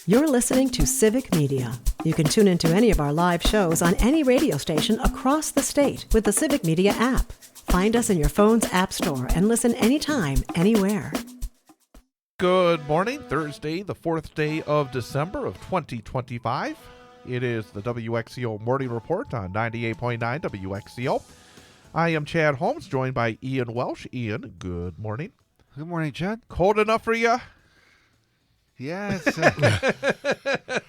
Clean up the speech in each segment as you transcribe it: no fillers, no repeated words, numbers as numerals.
You're listening to Civic Media. You can tune into any of our live shows on any radio station across the state with the Civic Media app. Find us in your phone's app store and listen anytime, anywhere. Good morning, Thursday, the 4th day of December of 2025. It is the WXCO Morning Report on 98.9 WXCO. I am Chad Holmes, joined by Ian Welsh. Ian, good morning. Good morning, Chad. Cold enough for you? Yeah, at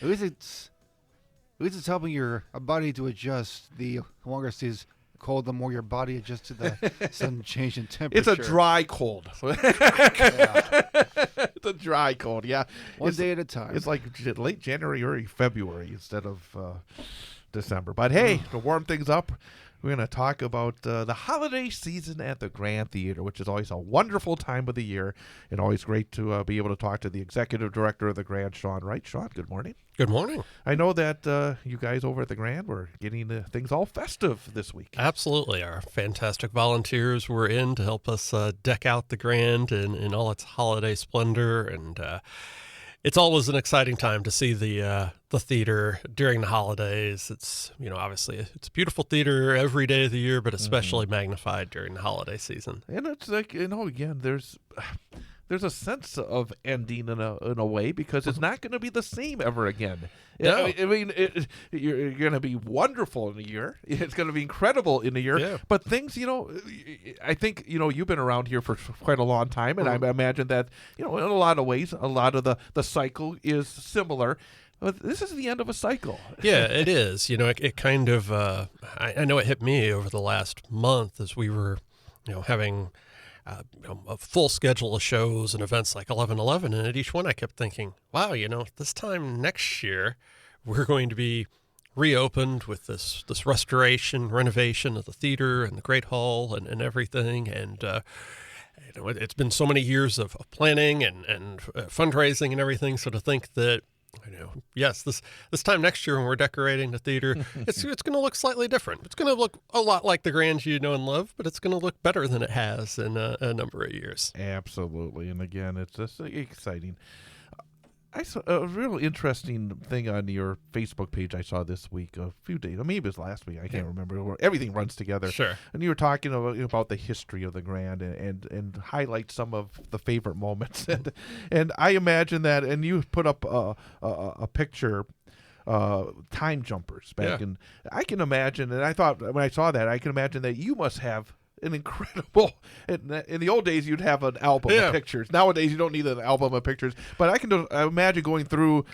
least it's helping your body to adjust. The longer it stays cold, the more your body adjusts to the sudden change in temperature. It's a dry cold. Yeah. It's a dry cold, yeah. One day at a time. It's like late January, early February instead of December. But hey, to warm things up, we're going to talk about the holiday season at the Grand Theater, which is always a wonderful time of the year, and always great to be able to talk to the executive director of the Grand, Sean Wright. Sean, good morning. Good morning. I know that you guys over at the Grand were getting things all festive this week. Absolutely. Our fantastic volunteers were in to help us deck out the Grand in all its holiday splendor, and it's always an exciting time to see the theater during the holidays. It's, obviously it's a beautiful theater every day of the year, but especially magnified during the holiday season. And it's like, again, there's a sense of ending in a way, because it's not going to be the same ever again. No. I mean, you're going to be wonderful in a year. It's going to be incredible in a year. Yeah. But things, I think, you've been around here for quite a long time, and I imagine that, in a lot of ways, a lot of the cycle is similar. But this is the end of a cycle. Yeah, it is. It kind of, I know it hit me over the last month as we were, having a full schedule of shows and events like 11/11, and at each one I kept thinking, wow, this time next year we're going to be reopened with this restoration, renovation of the theater and the Great Hall and everything, and it's been so many years of planning and fundraising and everything, so to think that yes, this time next year when we're decorating the theater, it's going to look slightly different. It's going to look a lot like the Grand you know and love, but it's going to look better than it has in a number of years. Absolutely. And again, it's just exciting. I saw a real interesting thing on your Facebook page I saw this week, a few days, maybe it was last week, I can't remember. Everything runs together. Sure. And you were talking about the history of the Grand and highlight some of the favorite moments. And I imagine that, and you put up a picture, time jumpers back in. I can imagine, and I thought when I saw that, I can imagine that you must have an incredible. In the old days, you'd have an album of pictures. Nowadays, you don't need an album of pictures. But I can imagine going through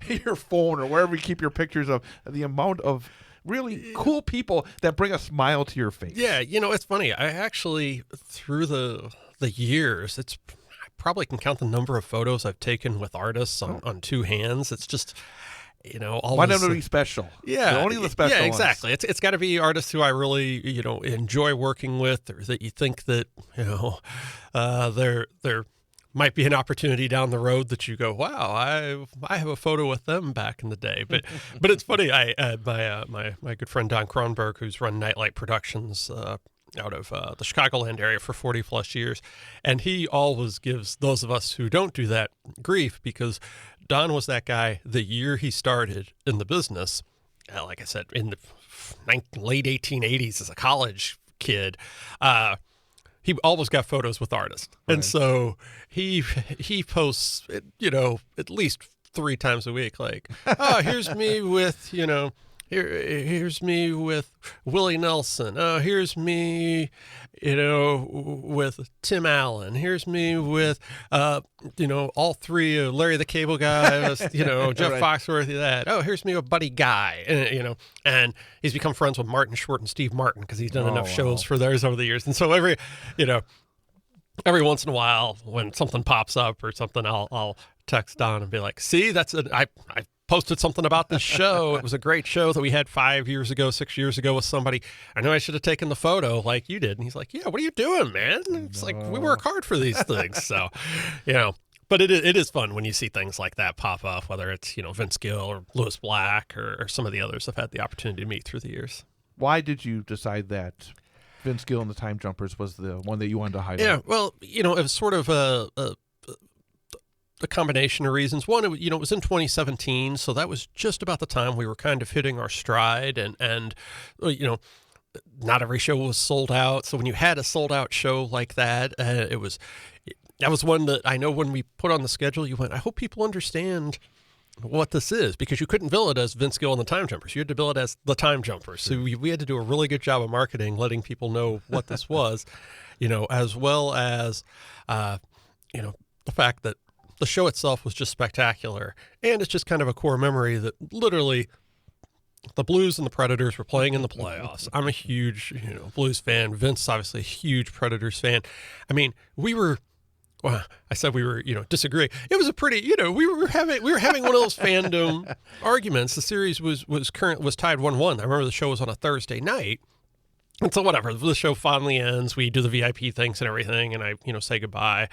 your phone or wherever you keep your pictures of the amount of really cool people that bring a smile to your face. Yeah, it's funny. I actually, through the years, I probably can count the number of photos I've taken with artists on two hands. It's just. Why not be special? Yeah, only the special. Yeah, exactly. Ones. It's got to be artists who I really, enjoy working with, or that you think that, there might be an opportunity down the road that you go, wow, I have a photo with them back in the day. But it's funny. My good friend Don Kronberg, who's run Nightlight Productions out of the Chicagoland area for 40 plus years, and he always gives those of us who don't do that grief, because Don was that guy the year he started in the business, like I said, in the late 1880s as a college kid. He always got photos with artists. Right. And so he posts, at least 3 times a week, like, oh, here's me with, here's me with Willie Nelson. Oh, here's me, with Tim Allen. Here's me with, all 3, Larry the Cable Guy, Jeff Right. Foxworthy, that. Oh, here's me with Buddy Guy. And he's become friends with Martin Short and Steve Martin because he's done enough shows for theirs over the years. And so every once in a while when something pops up or something, I'll text Don and be like, see, that's I posted something about this show. It was a great show that we had 5 years ago, 6 years ago with somebody. I know I should have taken the photo like you did. And he's like, yeah, what are you doing, man? And it's like, we work hard for these things. So, but it is fun when you see things like that pop up, whether it's, Vince Gill or Lewis Black or some of the others I've had the opportunity to meet through the years. Why did you decide that Vince Gill and the Time Jumpers was the one that you wanted to highlight? Yeah, well, it was sort of a a combination of reasons. One, it was in 2017, so that was just about the time we were kind of hitting our stride, and not every show was sold out. So when you had a sold out show like that, that was one that I know when we put on the schedule, you went, I hope people understand what this is, because you couldn't bill it as Vince Gill and the Time Jumpers. You had to bill it as the Time Jumpers. So we had to do a really good job of marketing, letting people know what this was, as well as, the fact that the show itself was just spectacular. And it's just kind of a core memory that literally the Blues and the Predators were playing in the playoffs. I'm a huge, Blues fan. Vince, obviously a huge Predators fan. I mean, I said we were, disagreeing. It was a pretty, we were having one of those fandom arguments. The series was tied 1-1. I remember the show was on a Thursday night. And so whatever, the show finally ends. We do the VIP things and everything, and I, say goodbye.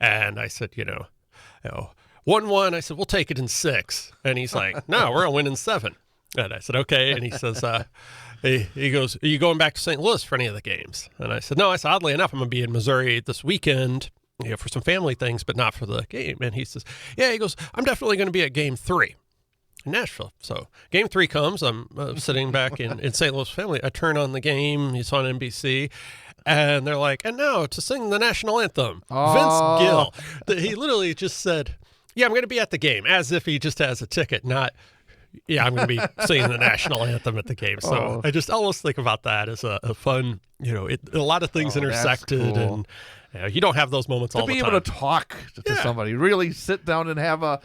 And I said, 1-1. I said, we'll take it in 6. And he's like, no, we're going to win in 7. And I said, okay. And he says, he goes, are you going back to St. Louis for any of the games? And I said, no. I said, oddly enough, I'm going to be in Missouri this weekend, for some family things, but not for the game. And he says, yeah, he goes, I'm definitely going to be at game 3 in Nashville. So game 3 comes, I'm sitting back in St. Louis family. I turn on the game. It's on NBC. And they're like, and now to sing the national anthem, Vince Gill. He literally just said, yeah, I'm going to be at the game, as if he just has a ticket, not, yeah, I'm going to be singing the national anthem at the game. So I just almost think about that as a fun, a lot of things intersected, cool. And you don't have those moments all the time. To be able to talk to somebody, really sit down and have a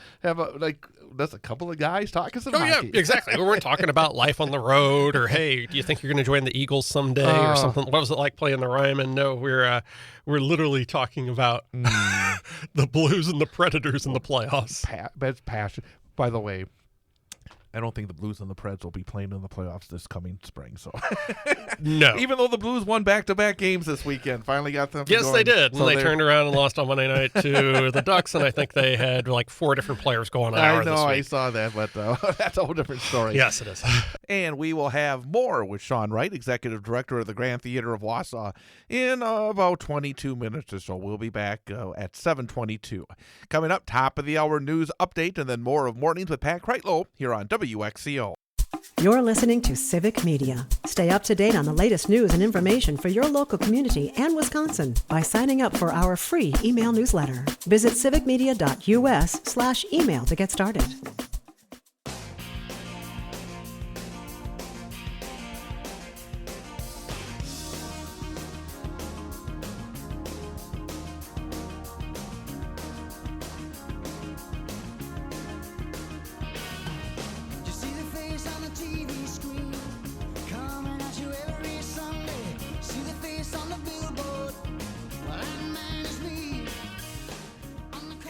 that's a couple of guys talking some hockey. Yeah, exactly. We weren't talking about life on the road, or hey, do you think you're going to join the Eagles someday, or something? What was it like playing the Ryman? No, we're literally talking about the Blues and the Predators in the playoffs. That's passion. By the way, I don't think the Blues and the Preds will be playing in the playoffs this coming spring. So no, even though the Blues won back-to-back games this weekend, finally got them. Yes, going. They did. So and they turned around and lost on Monday night to the Ducks, and I think they had like 4 different players going on. I know, this week. I saw that, but that's a whole different story. Yes, it is. And we will have more with Sean Wright, Executive Director of the Grand Theater of Wausau, in about 22 minutes or so. We'll be back at 7:22. Coming up, top of the hour news update, and then more of Mornings with Pat Kreitlow here on WXCO. You're listening to Civic Media. Stay up to date on the latest news and information for your local community and Wisconsin by signing up for our free email newsletter. Visit civicmedia.us/email to get started.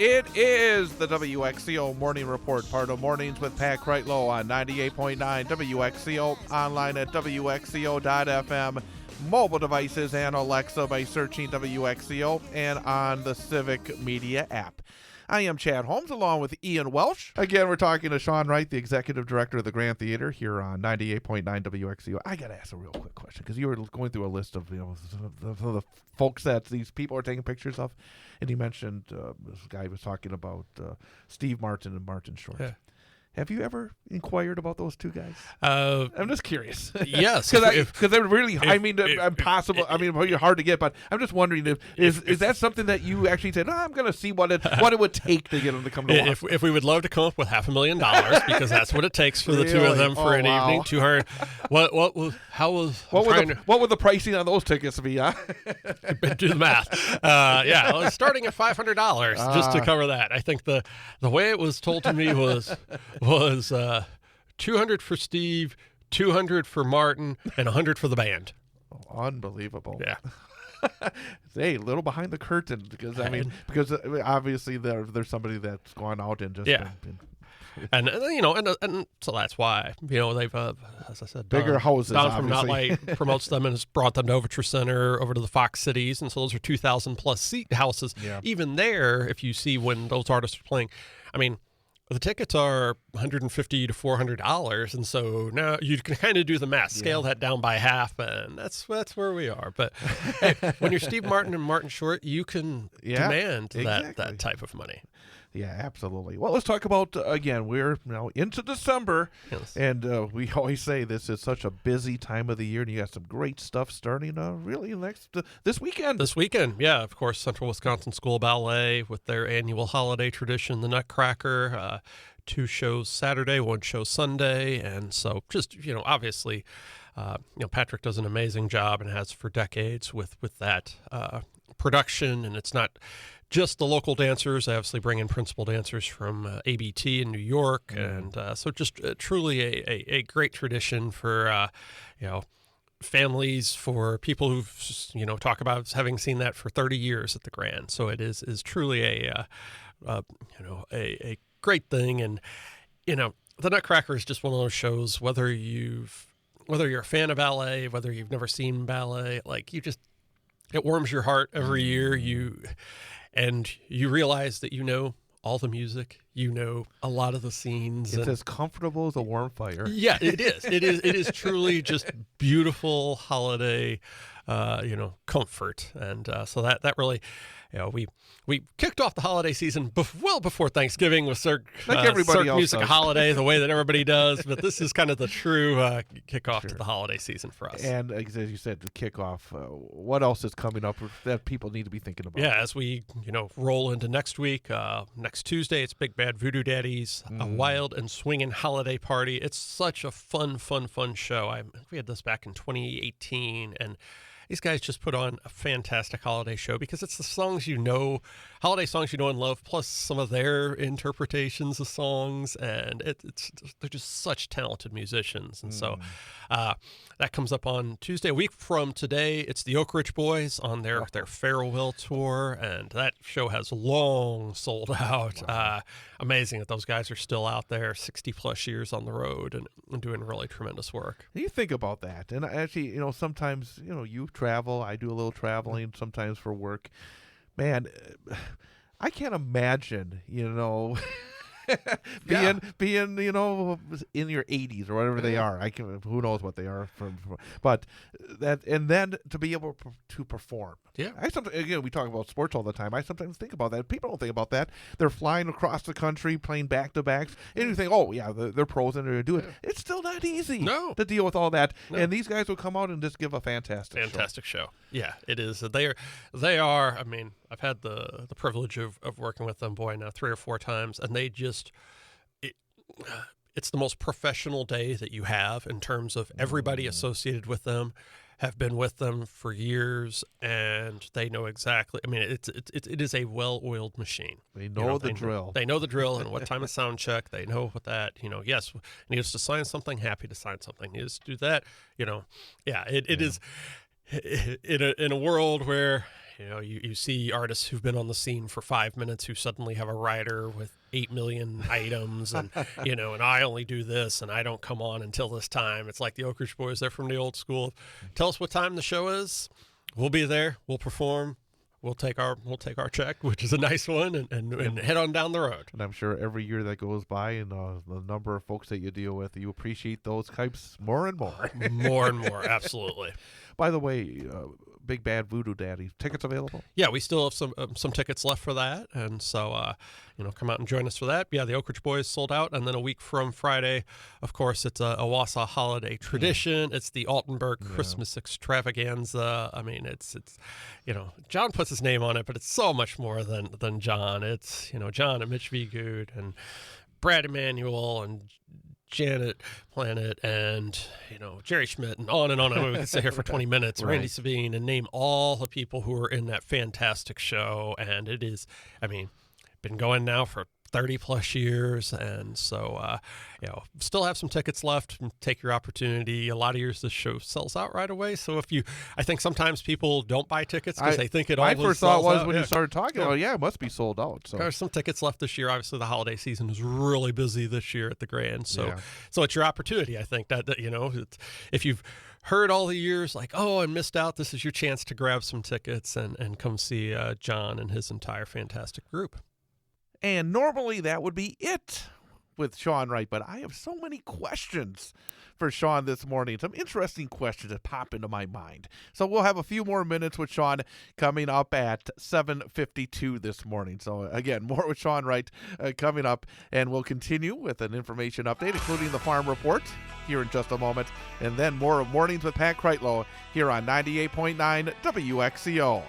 It is the WXCO Morning Report, part of Mornings with Pat Kreitlow on 98.9 WXCO, online at WXCO.FM, mobile devices and Alexa by searching WXCO, and on the Civic Media app. I am Chad Holmes, along with Ian Welsh. Again, we're talking to Sean Wright, the Executive Director of the Grand Theater here on 98.9 WXCO. I got to ask a real quick question, because you were going through a list of the folks that these people are taking pictures of, and he mentioned this guy was talking about Steve Martin and Martin Short. Yeah. Have you ever inquired about those two guys? I'm just curious. Yes, because they're really. Impossible. Hard to get. But I'm just wondering is that something that you actually said? I'm going to see what it would take to get them to come to. If we would love to come up with $500,000, because that's what it takes for the two of them for an evening. 200. What were the pricing on those tickets be? Huh? Do the math. Starting at $500 just to cover that. I think the way it was told to me was 200 for Steve, 200 for Martin, and 100 for the band. Oh, unbelievable. Yeah. Hey, a little behind the curtain, because obviously there's somebody that's gone out and just been and so that's why they've as I said, bigger houses. Don from Nutlight promotes them and has brought them to Overture Center over to the Fox Cities, and so those are 2,000 plus seat houses. Yeah. Even there, if you see when those artists are playing, the tickets are $150 to $400, and so now you can kind of do the math, scale that down by half, and that's where we are. But hey, when you're Steve Martin and Martin Short, you can demand that type of money. Yeah, absolutely. Well, let's talk about, again, we're now into December, Yes. and we always say this is such a busy time of the year, and you got some great stuff starting really this weekend. This weekend, yeah, of course, Central Wisconsin School Ballet with their annual holiday tradition, the Nutcracker. 2 shows Saturday, 1 show Sunday, and so just, obviously, Patrick does an amazing job and has for decades with that production, and it's not just the local dancers. They obviously bring in principal dancers from ABT in New York, and so just truly a great tradition for, families, for people who've, talk about having seen that for 30 years at the Grand. So it is truly a great thing. And, the Nutcracker is just one of those shows, whether you're a fan of ballet, whether you've never seen ballet, it warms your heart every year. You realize that all the music, a lot of the scenes. It's as comfortable as a warm fire. Yeah, it is. It is truly just beautiful holiday, comfort. And so that really, we kicked off the holiday season well before Thanksgiving with Cirque Music Holiday, the way that everybody does. But this is kind of the true kickoff to the holiday season for us. And as you said, the kickoff, what else is coming up that people need to be thinking about? Yeah, as we, roll into next week, next Tuesday, it's Big Bad Voodoo Daddies, a wild and swinging holiday party. It's such a fun show. We had this back in 2018, and these guys just put on a fantastic holiday show because it's the songs holiday songs you know and love, plus some of their interpretations of songs, and they're just such talented musicians. And so that comes up on Tuesday. A week from today, it's the Oak Ridge Boys on their farewell tour, and that show has long sold out. Wow. Amazing that those guys are still out there 60-plus years on the road and doing really tremendous work. You think about that, and actually, sometimes, you travel. I do a little traveling sometimes for work. Man, I can't imagine, being in your 80s or whatever they are. Who knows what they are but that, and then to be able to perform. Yeah. We talk about sports all the time. I sometimes think about that. People don't think about that. They're flying across the country, playing back-to-backs, and you think, oh, yeah, they're pros and they're going to do it. It's still not easy to deal with all that. No. And these guys will come out and just give a fantastic show. Yeah, it is. They are, I mean, I've had the privilege of working with them, now 3 or 4 times, and they just, it's the most professional day that you have in terms of everybody associated with them have been with them for years, and they know exactly. I mean, it is a well-oiled machine. They know the drill. They know the drill and what time of sound check. They know what that. Yes, needs to sign something. Happy to sign something. Needs to do that. Yeah. It is in a world where you see artists who've been on the scene for 5 minutes who suddenly have a rider with 8 million items, and and I only do this, and I don't come on until this time. It's like the Oak Ridge Boys. They're from the old school. Tell us what time the show is. We'll be there. We'll perform. We'll take our check, which is a nice one, and head on down the road. And I'm sure every year that goes by, and the number of folks that you deal with, you appreciate those types more and more. More and more, absolutely. By the way, Big Bad Voodoo Daddy, tickets available? Yeah, we still have some tickets left for that, and so come out and join us for that. Yeah, the Oak Ridge Boys sold out, and then a week from Friday, of course, it's a Wausau holiday tradition. It's the Altenburg Christmas extravaganza. I mean, it's John puts his name on it, but it's so much more than John. It's John and Mitch V. Good and Brad Emanuel and Janet Planet and Jerry Schmidt and on and on. I mean, we could sit here for 20 minutes. Right. Randy Savine, and name all the people who are in that fantastic show. And it is, been going now for 30-plus years, and so still have some tickets left. Take your opportunity. A lot of years this show sells out right away. So I think sometimes people don't buy tickets because they think it always sells out. My first thought was when you started talking about it must be sold out. So there's some tickets left this year. Obviously, the holiday season is really busy this year at the Grand. So it's your opportunity. I think that if you've heard all the years and missed out, this is your chance to grab some tickets and come see John and his entire fantastic group. And normally that would be it. with Sean Wright, but I have so many questions for Sean this morning. Some interesting questions that pop into my mind. So we'll have a few more minutes with Sean coming up at 7:52 this morning. So again, more with Sean Wright coming up, and we'll continue with an information update, including the farm report here in just a moment, and then more of Mornings with Pat Kreitlow here on 98.9 WXCO.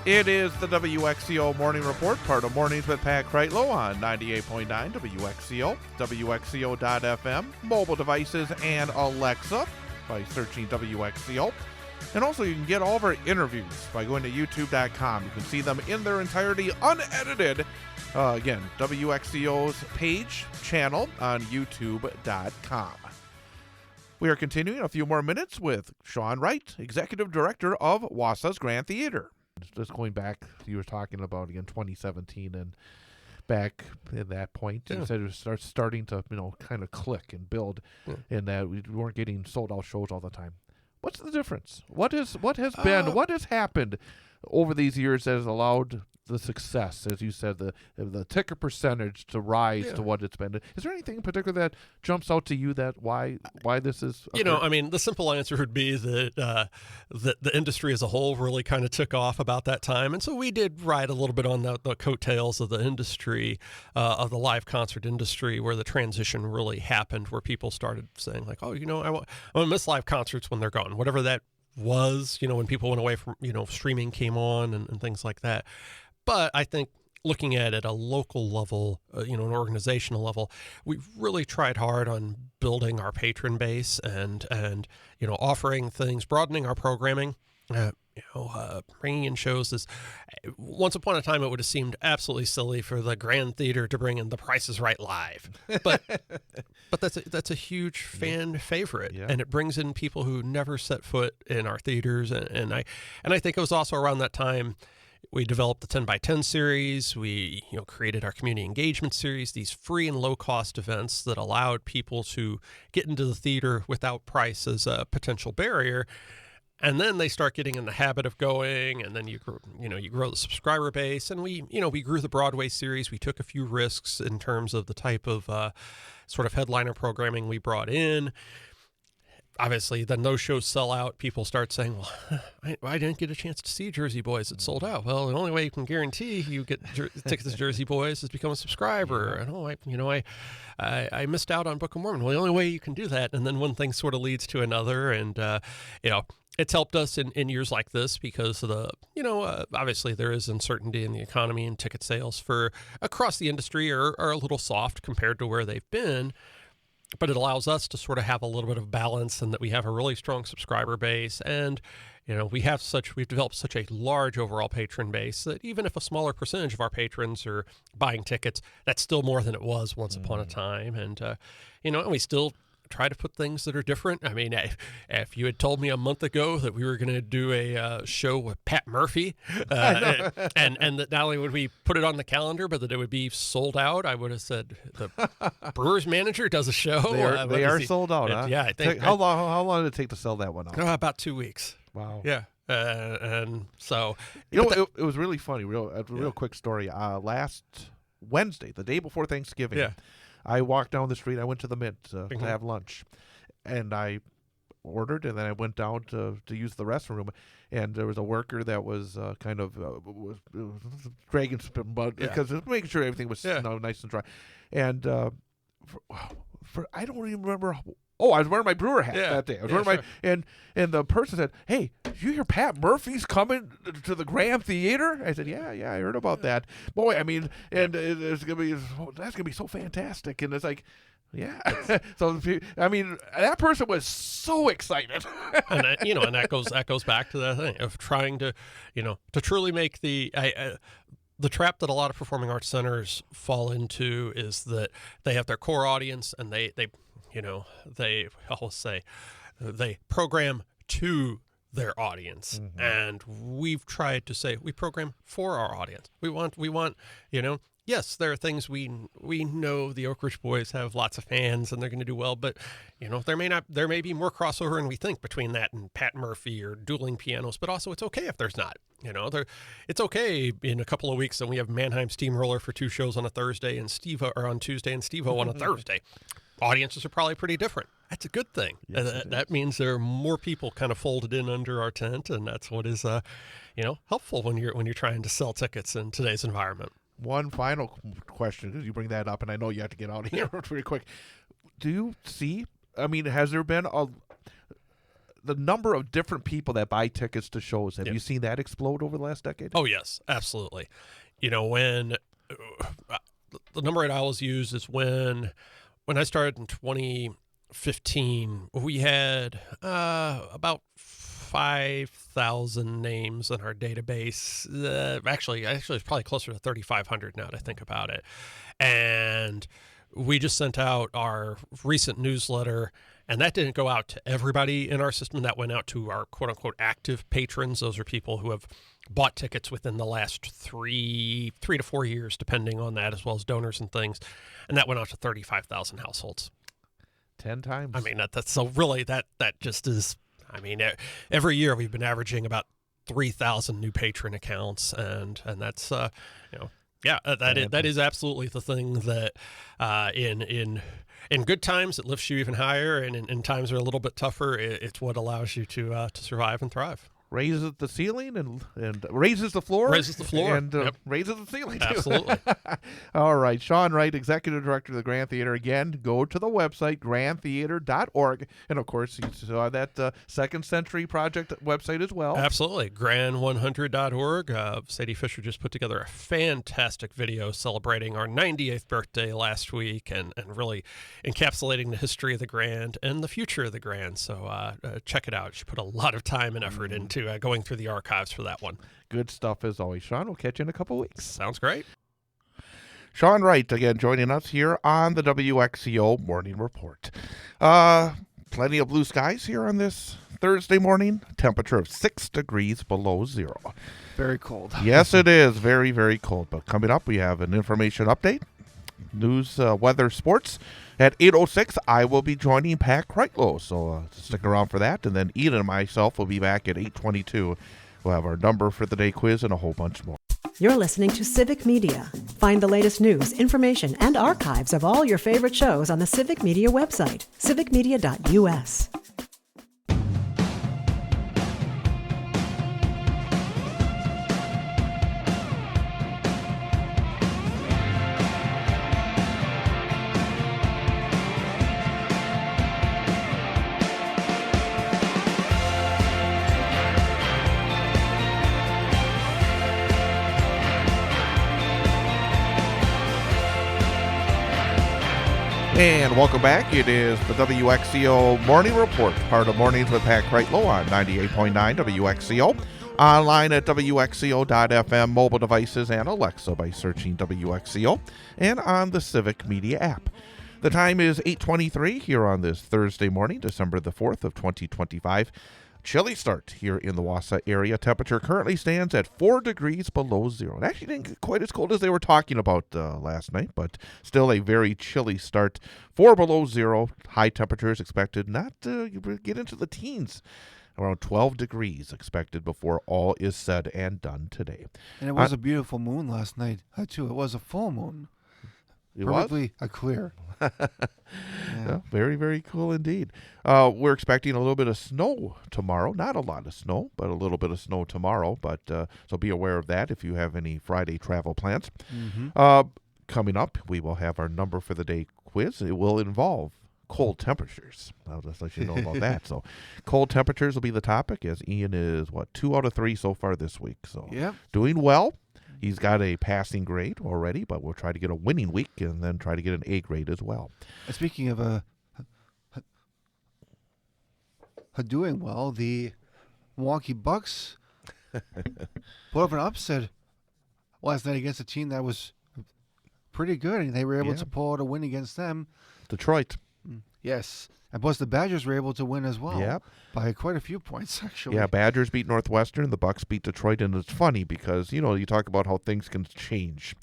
It is the WXCO Morning Report, part of Mornings with Pat Kreitlow on 98.9 WXCO, WXCO.FM, mobile devices, and Alexa by searching WXCO. And also, you can get all of our interviews by going to YouTube.com. You can see them in their entirety, unedited. Again, WXCO's page, channel on YouTube.com. We are continuing a few more minutes with Sean Wright, Executive Director of Wausau's Grand Theater. Just going back, you were talking about, again, 2017, and back in that point, you said it was starting to, kind of click and build, and that we weren't getting sold-out shows all the time. What's the difference? What has happened over these years that has allowed the success, as you said, the ticket percentage to rise to what it's been? Is there anything in particular that jumps out to you that why this is? The simple answer would be that the industry as a whole really kind of took off about that time, and so we did ride a little bit on the coattails of the industry, of the live concert industry, where the transition really happened, where people started saying like, oh, I want to miss live concerts when they're gone, whatever that was, when people went away from, streaming came on and things like that. But I think looking at it at a local level, an organizational level, we've really tried hard on building our patron base and offering things, broadening our programming. Bringing in shows is, once upon a time, it would have seemed absolutely silly for the Grand Theater to bring in The Price is Right live, but that's a huge fan favorite, and it brings in people who never set foot in our theaters, and I think it was also around that time we developed the 10x10 series. We created our community engagement series, these free and low cost events that allowed people to get into the theater without price as a potential barrier. And then they start getting in the habit of going, and then you grow the subscriber base, and we grew the Broadway series. We took a few risks in terms of the type of sort of headliner programming we brought in. Obviously, then those shows sell out. People start saying, well, I didn't get a chance to see Jersey Boys. It sold out. Well, the only way you can guarantee you get tickets to Jersey Boys is become a subscriber. And I missed out on Book of Mormon. Well, the only way you can do that. And then one thing sort of leads to another. And, it's helped us in years like this because of the, obviously there is uncertainty in the economy, and ticket sales for across the industry are a little soft compared to where they've been. But it allows us to sort of have a little bit of balance, and that we have a really strong subscriber base. And, we've developed such a large overall patron base that even if a smaller percentage of our patrons are buying tickets, that's still more than it was once upon a time. And, and we still try to put things that are different. I mean, if you had told me a month ago that we were going to do a show with Pat Murphy, and that not only would we put it on the calendar, but that it would be sold out, I would have said the Brewers manager does a show. They are sold out, huh? Yeah, I think. How long did it take to sell that one out? About 2 weeks. Wow. Yeah. And so it was really funny. Real quick story. Last Wednesday, the day before Thanksgiving, I walked down the street. I went to the Mint to have lunch, and I ordered, and then I went down to use the restroom, and there was a worker that was was dragging some mud because making sure everything was nice and dry, and I don't even remember. I was wearing my brewer hat that day. I was wearing and the person said, "Hey, did you hear Pat Murphy's coming to the Grand Theater?" I said, "Yeah, I heard about that." Boy, I mean, and that's gonna be so fantastic. And it's like, so I mean, that person was so excited. And that goes back to that thing of trying to, to truly make the the trap that a lot of performing arts centers fall into is that they have their core audience, and they always say they program to their audience. And we've tried to say we program for our audience. We want, yes, there are things we know the Oak Ridge Boys have lots of fans and they're going to do well, but there may be more crossover than we think between that and Pat Murphy or Dueling Pianos, but also it's okay if there's not. It's okay in a couple of weeks that we have Mannheim Steamroller for 2 shows on a Thursday and on Tuesday and Steve-O on a Thursday. Audiences are probably pretty different. That's a good thing. Yes, that means there are more people kind of folded in under our tent, and that's what is helpful when you're trying to sell tickets in today's environment. One final question, because you bring that up, and I know you have to get out of here pretty quick. Do you see, has there been the number of different people that buy tickets to shows, have you seen that explode over the last decade? Oh, yes, absolutely. When the number I always use is when I started in 2015, we had about 5,000 names in our database. Actually, it's probably closer to 3,500 now to think about it. And we just sent out our recent newsletter, and that didn't go out to everybody in our system. That went out to our quote-unquote active patrons. Those are people who have bought tickets within the last 3 to 4 years, depending on that, as well as donors and things. And that went out to 35,000 households. 10 times. That's so really that just is. Every year we've been averaging about 3,000 new patron accounts, and that's that is absolutely the thing that in good times it lifts you even higher, and in times that are a little bit tougher, it's what allows you to survive and thrive. Raises the ceiling and raises the floor. Raises the floor. And raises the ceiling, too. Absolutely. All right. Sean Wright, Executive Director of the Grand Theater. Again, go to the website, grandtheater.org. And, of course, you saw that Second Century Project website as well. Absolutely. Grand100.org. Sadie Fisher just put together a fantastic video celebrating our 98th birthday last week and really encapsulating the history of the Grand and the future of the Grand. So check it out. She put a lot of time and effort into going through the archives for that one. Good stuff as always. Sean, we'll catch you in a couple weeks. Sounds great. Sean Wright, again, joining us here on the WXCO Morning Report. Plenty of blue skies here on this Thursday morning. Temperature of 6 degrees below zero. Very cold. Yes, it is. Very, very cold. But coming up, we have an information update. News, weather, sports. At 8:06, I will be joining Pat Kreitlow, so stick around for that. And then Ian and myself will be back at 8:22. We'll have our number for the day quiz and a whole bunch more. You're listening to Civic Media. Find the latest news, information, and archives of all your favorite shows on the Civic Media website, civicmedia.us. And welcome back. It is the WXCO Morning Report, part of Mornings with Pat Kreitlow on 98.9 WXCO. Online at WXCO.FM, mobile devices, and Alexa by searching WXCO, and on the Civic Media app. The time is 8:23 here on this Thursday morning, December the 4th of 2025. Chilly start here in the Wausau area. Temperature currently stands at 4 degrees below zero. It actually didn't get quite as cold as they were talking about last night, but still a very chilly start. 4 below zero. High temperatures expected not to get into the teens. Around 12 degrees expected before all is said and done today. And it was a beautiful moon last night, too. It was a full moon. It Perfectly clear. Yeah, very, very cool indeed. We're expecting a little bit of snow tomorrow. Not a lot of snow, but a little bit of snow tomorrow. But so be aware of that if you have any Friday travel plans. Mm-hmm. Coming up, we will have our number for the day quiz. It will involve cold temperatures. I'll just let you know about that. So cold temperatures will be the topic, as Ian is, 2 out of 3 so far this week. So doing well. He's got a passing grade already, but we'll try to get a winning week and then try to get an A grade as well. Speaking of doing well, the Milwaukee Bucks put up an upset last night against a team that was pretty good, and they were able Yeah. to pull out a win against them. Detroit. Yes. And plus the Badgers were able to win as well. Yep. By quite a few points, actually. Yeah, Badgers beat Northwestern. The Bucks beat Detroit, and it's funny because you talk about how things can change.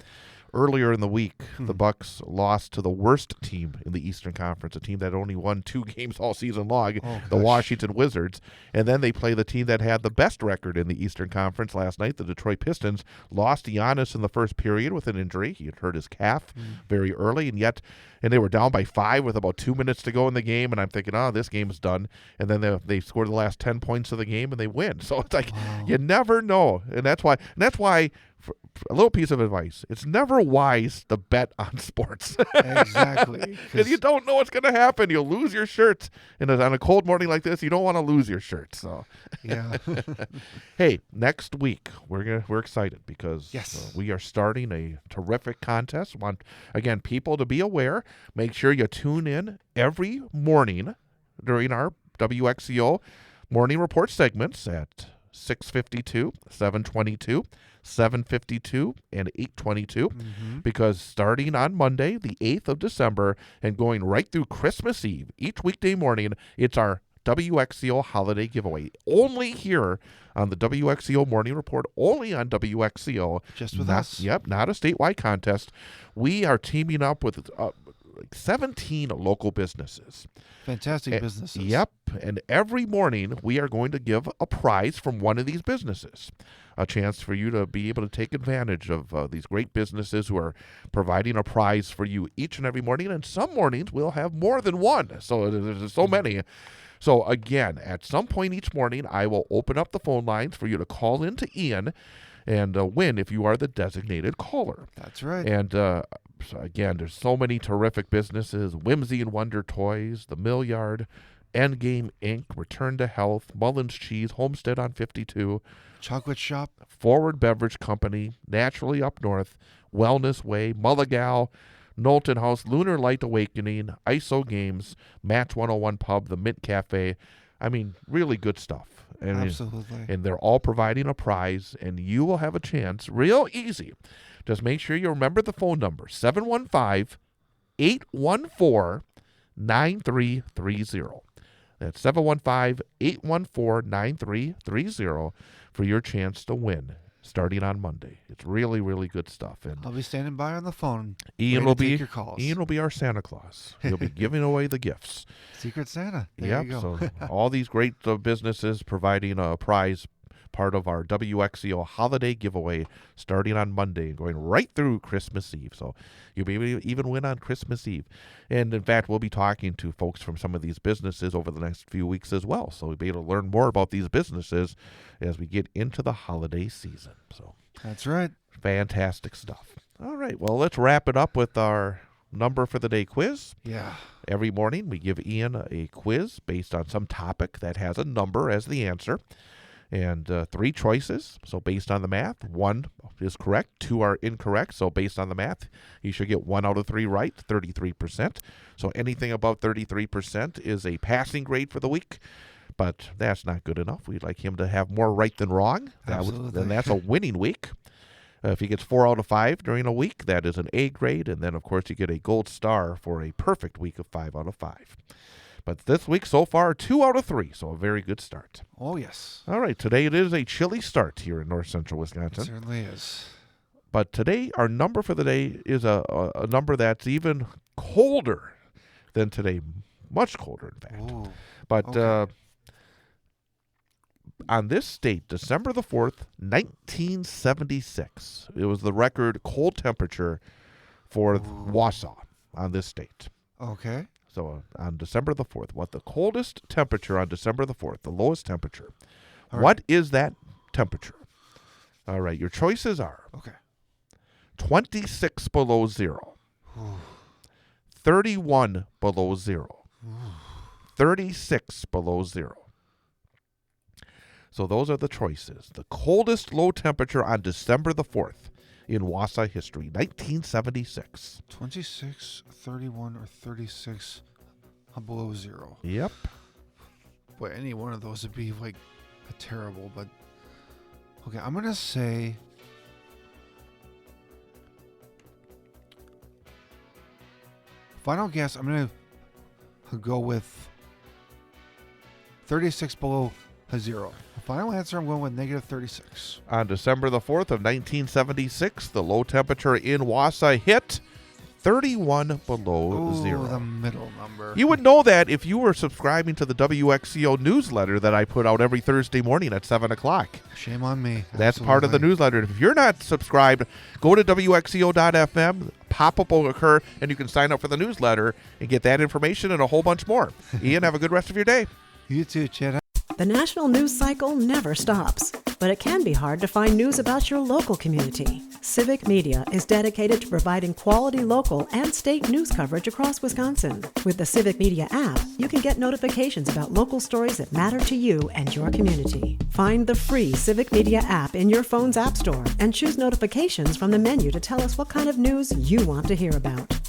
Earlier in the week, the Bucks lost to the worst team in the Eastern Conference, a team that only won 2 games all season long, the gosh. Washington Wizards. And then they play the team that had the best record in the Eastern Conference last night, the Detroit Pistons. Lost Giannis in the first period with an injury. He had hurt his calf very early, and they were down by 5 with about 2 minutes to go in the game. And I'm thinking, this game's done. And then they scored the last 10 points of the game and they win. So it's like you never know, and that's why. For a little piece of advice, it's never wise to bet on sports. Exactly. Because you don't know what's going to happen. You'll lose your shirts. And on a cold morning like this, you don't want to lose your shirt. So, Yeah. hey, next week, we're excited because Yes. we are starting a terrific contest. Want, again, people to be aware. Make sure you tune in every morning during our WXCO morning report segments at 6:52, 7:22, 7:52, and 8:22, because starting on Monday, the 8th of December, and going right through Christmas Eve, each weekday morning, it's our WXCO holiday giveaway. Only here on the WXCO Morning Report, only on WXCO. Just with us. Yep, not a statewide contest. We are teaming up with 17 local businesses. Fantastic businesses. Yep, and every morning we are going to give a prize from one of these businesses. A chance for you to be able to take advantage of these great businesses who are providing a prize for you each and every morning. And some mornings we'll have more than one. So there's so many. So again, at some point each morning, I will open up the phone lines for you to call in to Ian and win if you are the designated caller. That's right. And so again, there's so many terrific businesses: Whimsy and Wonder Toys, The Mill Yard, Endgame Inc., Return to Health, Mullins Cheese, Homestead on 52, Chocolate Shop. Forward Beverage Company, Naturally Up North, Wellness Way, Mulligal, Knowlton House, Lunar Light Awakening, ISO Games, Match 101 Pub, the Mint Cafe. I mean, really good stuff. Absolutely. And they're all providing a prize, and you will have a chance, real easy. Just make sure you remember the phone number, 715-814-9330. That's 715-814-9330 for your chance to win starting on Monday. It's really, really good stuff. And I'll be standing by on the phone. Ian ready will to take be your calls. Ian will be our Santa Claus. He'll be giving away the gifts. Secret Santa. There Yep. you go. So all these great businesses providing a prize, part of our WXCO holiday giveaway starting on Monday and going right through Christmas Eve. So you'll be able to even win on Christmas Eve. And in fact, we'll be talking to folks from some of these businesses over the next few weeks as well. So we'll be able to learn more about these businesses as we get into the holiday season. So That's right. fantastic stuff. All right. Well, let's wrap it up with our number for the day quiz. Yeah. Every morning we give Ian a quiz based on some topic that has a number as the answer. And 3 choices. So based on the math, 1 is correct, 2 are incorrect. So based on the math, you should get 1 out of 3 right, 33%. So anything above 33% is a passing grade for the week. But that's not good enough. We'd like him to have more right than wrong. Absolutely. Then that's a winning week. If he gets 4 out of 5 during a week, that is an A grade. And then, of course, you get a gold star for a perfect week of 5 out of 5. But this week, so far, 2 out of 3, so a very good start. Oh, yes. All right, today it is a chilly start here in north central It Wisconsin. certainly is. But today, our number for the day is a number that's even colder than today, much colder, in fact. Ooh. But okay. On this date, December the 4th, 1976, it was the record cold temperature for Wausau on this date. Okay. So on December the 4th, what the coldest temperature on December the 4th, the lowest temperature. All What is that temperature? All right, your choices are Okay. 26 below 0, 31 below 0, 36 below 0. So those are the choices. The coldest low temperature on December the 4th in Wausau history, 1976. 26, 31, or 36 below 0. Yep. Boy, any one of those would be like a terrible, but okay, I'm going to say Final guess, I'm going to go with 36 below 0. Final answer, I'm going with negative 36. On December the 4th of 1976, the low temperature in Wausau hit 31 below Ooh, 0. The middle number. You would know that if you were subscribing to the WXCO newsletter that I put out every Thursday morning at 7 o'clock. Shame on me. That's part of the newsletter. If you're not subscribed, go to WXCO.FM, pop-up will occur, and you can sign up for the newsletter and get that information and a whole bunch more. Ian, have a good rest of your day. You too, Chad. The national news cycle never stops, but it can be hard to find news about your local community. Civic Media is dedicated to providing quality local and state news coverage across Wisconsin. With the Civic Media app, you can get notifications about local stories that matter to you and your community. Find the free Civic Media app in your phone's app store and choose notifications from the menu to tell us what kind of news you want to hear about.